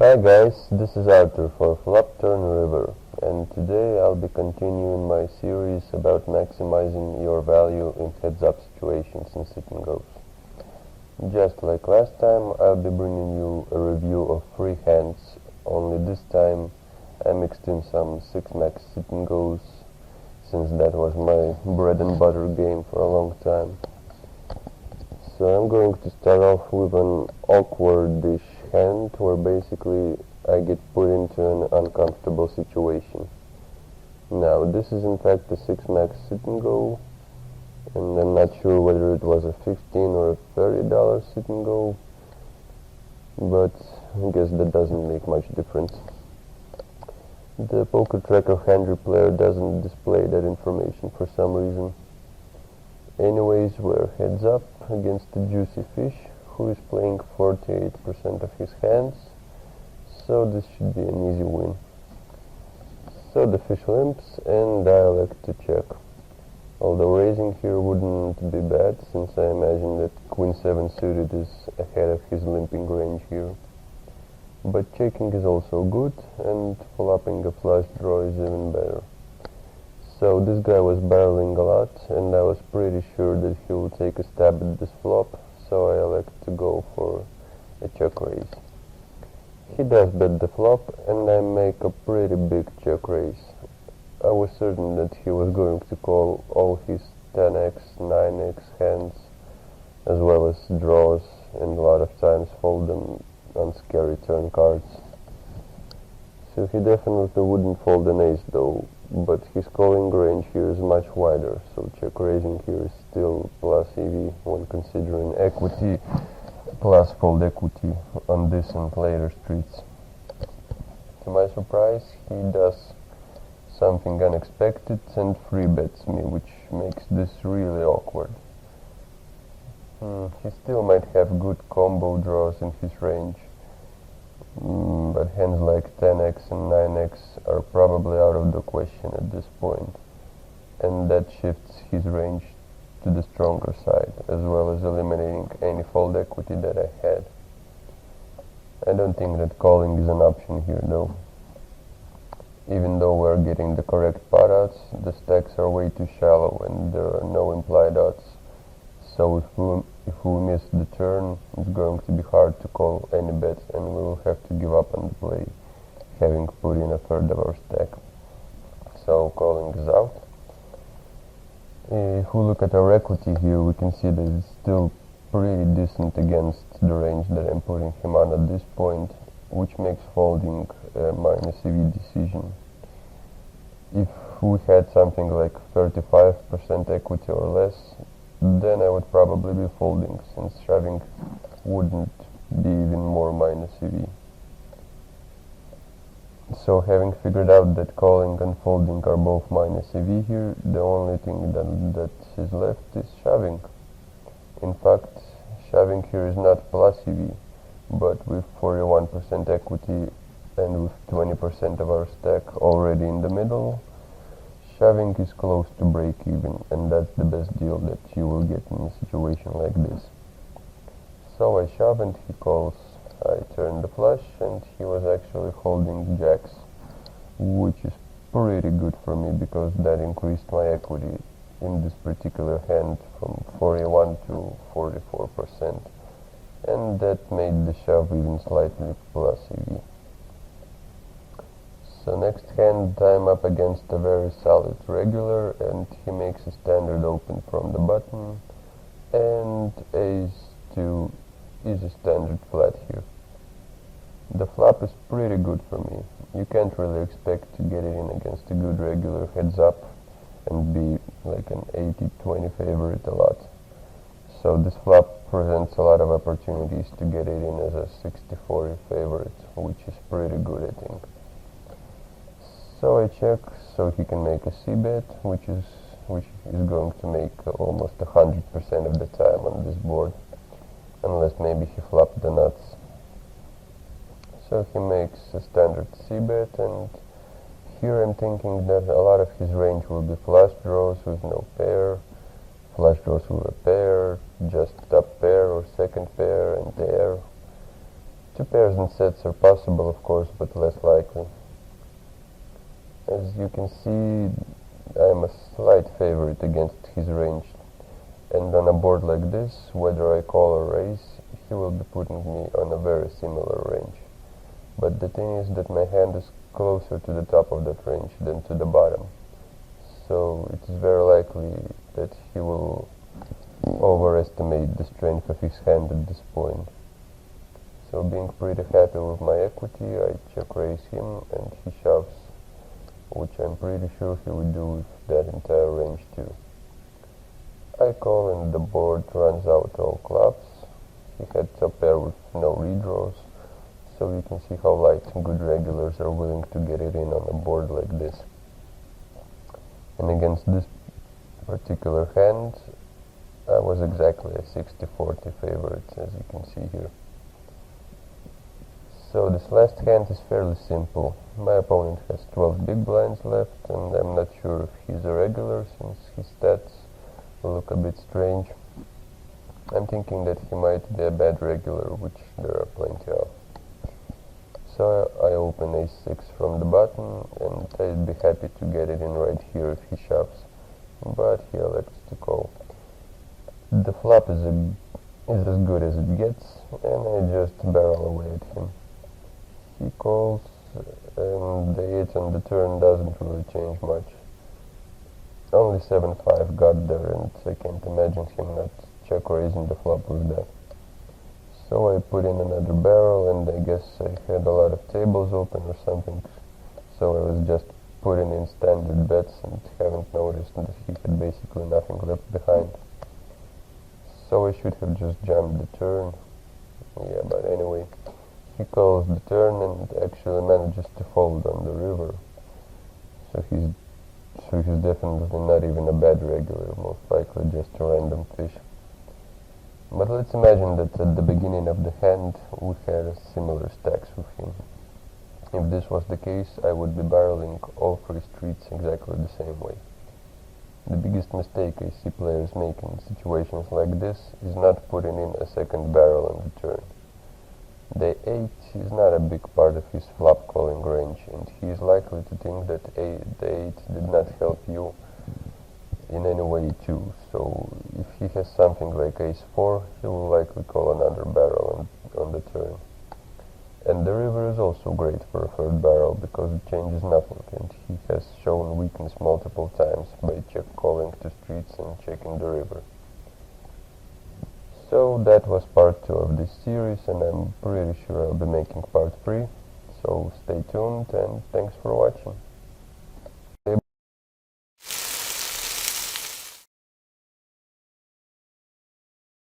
Hi guys, this is Arthur for FlopTurnRiver, and today I'll be continuing my series about maximizing your value in heads-up situations in sit-and-goes. Just like last time, I'll be bringing you a review of 3 hands, only this time I mixed in some 6-max sit-and-goes, since that was my bread and butter game for a long time. So I'm going to start off with an awkward-ish hand where basically I get put into an uncomfortable situation. Now this is in fact a 6-max sit-and-go, and I'm not sure whether it was a $15 or a $30 sit-and-go, but I guess that doesn't make much difference. The poker tracker hand replayer doesn't display that information for some reason. Anyways, we're heads up against a juicy fish who is playing 48% of his hands, so this should be an easy win. So the fish limps and I elect to check. Although raising here wouldn't be bad, since I imagine that Queen 7 suited is ahead of his limping range here. But checking is also good, and flopping a flush draw is even better. So this guy was barreling a lot, and I was pretty sure that he would take a stab at this flop, so I elect to go for a check raise. He does bet the flop, and I make a pretty big check raise. I was certain that he was going to call all his 10x, 9x hands, as well as draws, and a lot of times fold them on scary turn cards. So he definitely wouldn't fold an ace though, but his calling range here is much wider, so check raising here is still plus EV when considering equity plus fold equity on this and later streets. To my surprise, he does something unexpected and free bets me, which makes this really awkward. He still might have good combo draws in his range, but hands like 10x and 9x are probably out of the question at this point, and that shifts his range to the stronger side, as well as eliminating any fold equity that I had. I don't think that calling is an option here though. Even though we're getting the correct pot odds, the stacks are way too shallow and there are no implied odds. So if we miss the turn, it's going to be hard to call any bets, and we will have to give up on the play, having put in a third of our stack. So calling is out. If we look at our equity here, we can see that it's still pretty decent against the range that I'm putting him on at this point, which makes folding a minus EV decision. If we had something like 35% equity or less, then I would probably be folding, since shoving wouldn't be even more minus EV. So having figured out that calling and folding are both minus EV here, the only thing that is left is shoving. In fact, shoving here is not plus EV, but with 41% equity and with 20% of our stack already in the middle, shoving is close to break even, and that's the best deal that you will get in a situation like this. So I shove and he calls. I turn the flush and he was actually holding jacks, which is pretty good for me because that increased my equity in this particular hand from 41 to 44%, and that made the shove even slightly plus EV. So next hand I'm up against a very solid regular, and he makes a standard open from the button, and ace-2 is a standard flat here. The flop is pretty good for me. You can't really expect to get it in against a good regular heads up and be like an 80-20 favorite a lot. So this flop presents a lot of opportunities to get it in as a 60-40 favorite, which is pretty good, I think. So I check so he can make a c-bet, which is going to make almost 100% of the time on this board, unless maybe he flopped the nuts. So he makes a standard c-bet, and here I'm thinking that a lot of his range will be flush draws with no pair, flush draws with a pair, just top pair or second pair and pair, Two pairs and sets are possible, of course, but less likely. As you can see, I am a slight favorite against his range, and on a board like this, whether I call or raise, he will be putting me on a very similar range. But the thing is that my hand is closer to the top of that range than to the bottom, so it is very likely that he will overestimate the strength of his hand at this point. So being pretty happy with my equity, I check raise him and he shoves, which I'm pretty sure he would do with that entire range too. I call and the board runs out all clubs. He had a pair with no redraws, so you can see how light and good regulars are willing to get it in on a board like this. And against this particular hand, I was exactly a 60-40 favorite, as you can see here. So this last hand is fairly simple. My opponent has 12 big blinds left, and I'm not sure if he's a regular since his stats look a bit strange. I'm thinking that he might be a bad regular, which there are plenty of. So I open ace-6 from the button, and I'd be happy to get it in right here if he shoves, but he elects to call. The flop is as good as it gets, and I just barrel away at him. He calls, and the 8 on the turn doesn't really change much. Only 7-5 got there, and I can't imagine him not check raising the flop with that. So I put in another barrel, and I guess I had a lot of tables open or something, so I was just putting in standard bets and haven't noticed that he had basically nothing left behind. So I should have just jammed the turn. Yeah, but anyway, he calls the turn and actually manages to fold on the river. So he's definitely not even a bad regular, most likely just a random fish. But let's imagine that at the beginning of the hand we had similar stacks with him. If this was the case, I would be barreling all three streets exactly the same way. The biggest mistake I see players make in situations like this is not putting in a second barrel on the turn. The 8 is not a big part of his flop calling range, and he is likely to think that the 8 did not help you in any way too, so if he has something like ace-4, he will likely call another barrel on the turn. And the river is also great for a third barrel because it changes nothing, and he has shown weakness multiple times by check calling to streets and checking the river. So that was part 2 of this series, and I'm pretty sure I'll be making part 3, so stay tuned and thanks for watching.